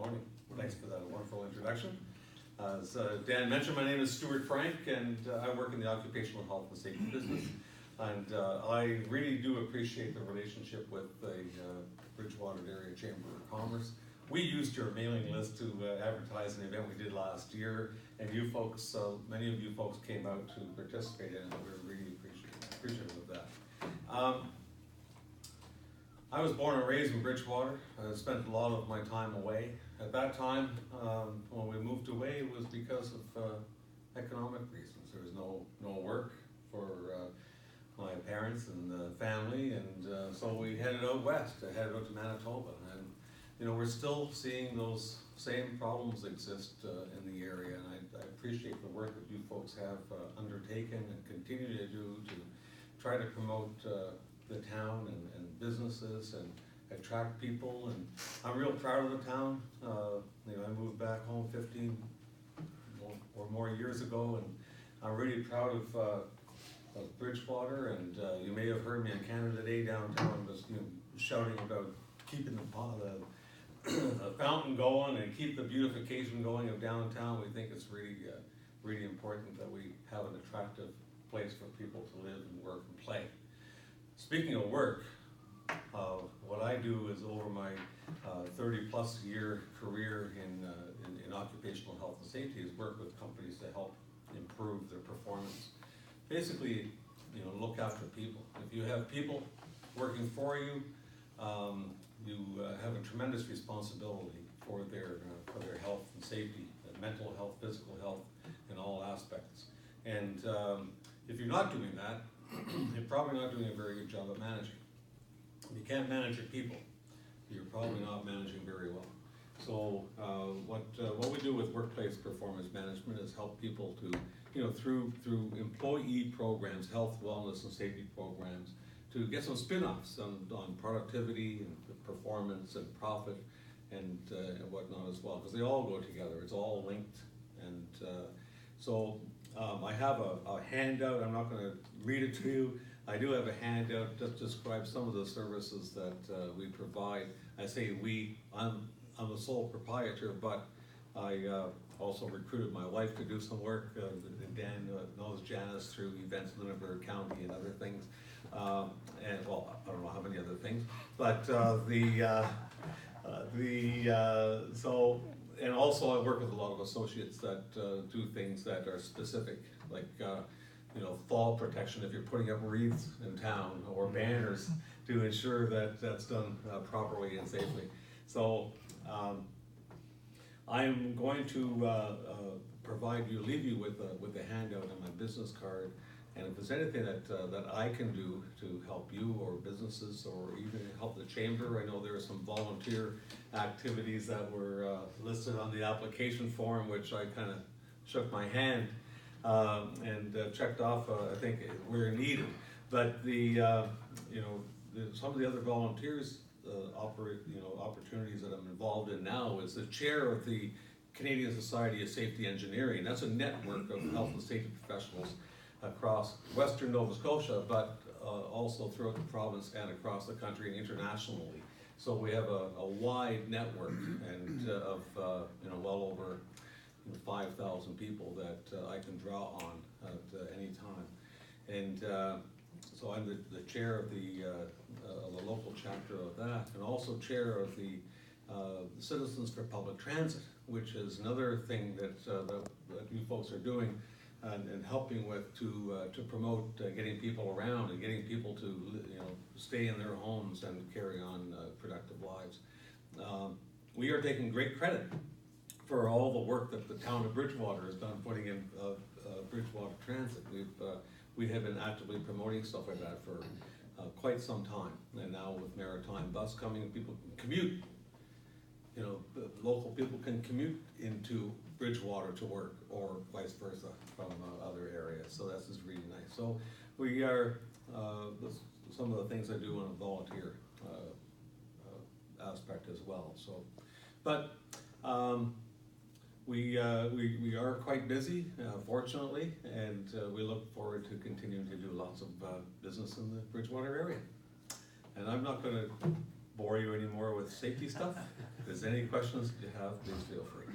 morning. Thanks for that wonderful introduction. As Dan mentioned, my name is Stewart Franck, and I work in the occupational health and safety business. And I really do appreciate the relationship with the Bridgewater Area Chamber of Commerce. We used your mailing list to advertise an event we did last year, and you folks, many of you folks came out to participate in it, and we're really appreciative of that. I was born and raised in Bridgewater. I spent a lot of my time away. At that time, when we moved away, it was because of economic reasons. There was no work for my parents and the family, and so we headed out west, headed out to Manitoba. And you know, we're still seeing those same problems exist in the area, and I appreciate the work that you folks have undertaken and continue to do to try to promote the town and businesses and attract people. And I'm real proud of the town. You know, I moved back home 15 or more years ago, and I'm really proud of Bridgewater. And you may have heard me on Canada Day downtown, just shouting about keeping the fountain going and keep the beautification going of downtown. We think it's really important that we have an attractive place for people to live and work and play. Speaking of work, what I do is over my 30-plus year career in occupational health and safety is work with companies to help improve their performance. Basically, you know, look after people. If you have people working for you, you have a tremendous responsibility for their health and safety, mental health, physical health, in all aspects. And if you're not doing that, you're probably not doing a very good job of managing. If you can't manage your people, you're probably not managing very well. So what we do with workplace performance management is help people to, you know, through employee programs, health, wellness, and safety programs, to get some spin-offs on productivity and performance and profit and whatnot as well, because they all go together. It's all linked. And so I have a handout. I'm not going to read it to you. I do have a handout that describes some of the services that we provide. I say we. I'm a sole proprietor, but I also recruited my wife to do some work. Dan knows Janice through events in Lunenburg County and other things. And well, I don't know how many other things, but so, and also I work with a lot of associates that do things that are specific, like you know, fall protection if you're putting up wreaths in town, or banners to ensure that that's done properly and safely. So I'm going to leave you with a handout on my business card. And if there's anything that I can do to help you or businesses or even help the chamber, I know there are some volunteer activities that were listed on the application form, which I kind of shook my hand and checked off. I think we're needed. But you know, some of the other volunteers opportunities that I'm involved in now is the chair of the Canadian Society of Safety Engineering. That's a network of health and safety professionals across Western Nova Scotia, but also throughout the province and across the country and internationally. So we have a wide network and of well over 5,000 people that I can draw on at any time. And so I'm the chair of the local chapter of that, and also chair of the Citizens for Public Transit, which is another thing that you folks are doing and helping with to promote getting people around and getting people to stay in their homes and carry on productive lives. We are taking great credit for all the work that the town of Bridgewater has done putting in Bridgewater Transit. We have been actively promoting stuff like that for quite some time, and now with Maritime Bus coming, people can commute. You know, local people can commute into Bridgewater to work, or vice versa from other areas. So that's just really nice. So we are some of the things I do on a volunteer aspect as well. So, but we are quite busy, fortunately, and we look forward to continuing to do lots of business in the Bridgewater area. And I'm not going to bore you anymore with safety stuff. If there's any questions you have, please feel free.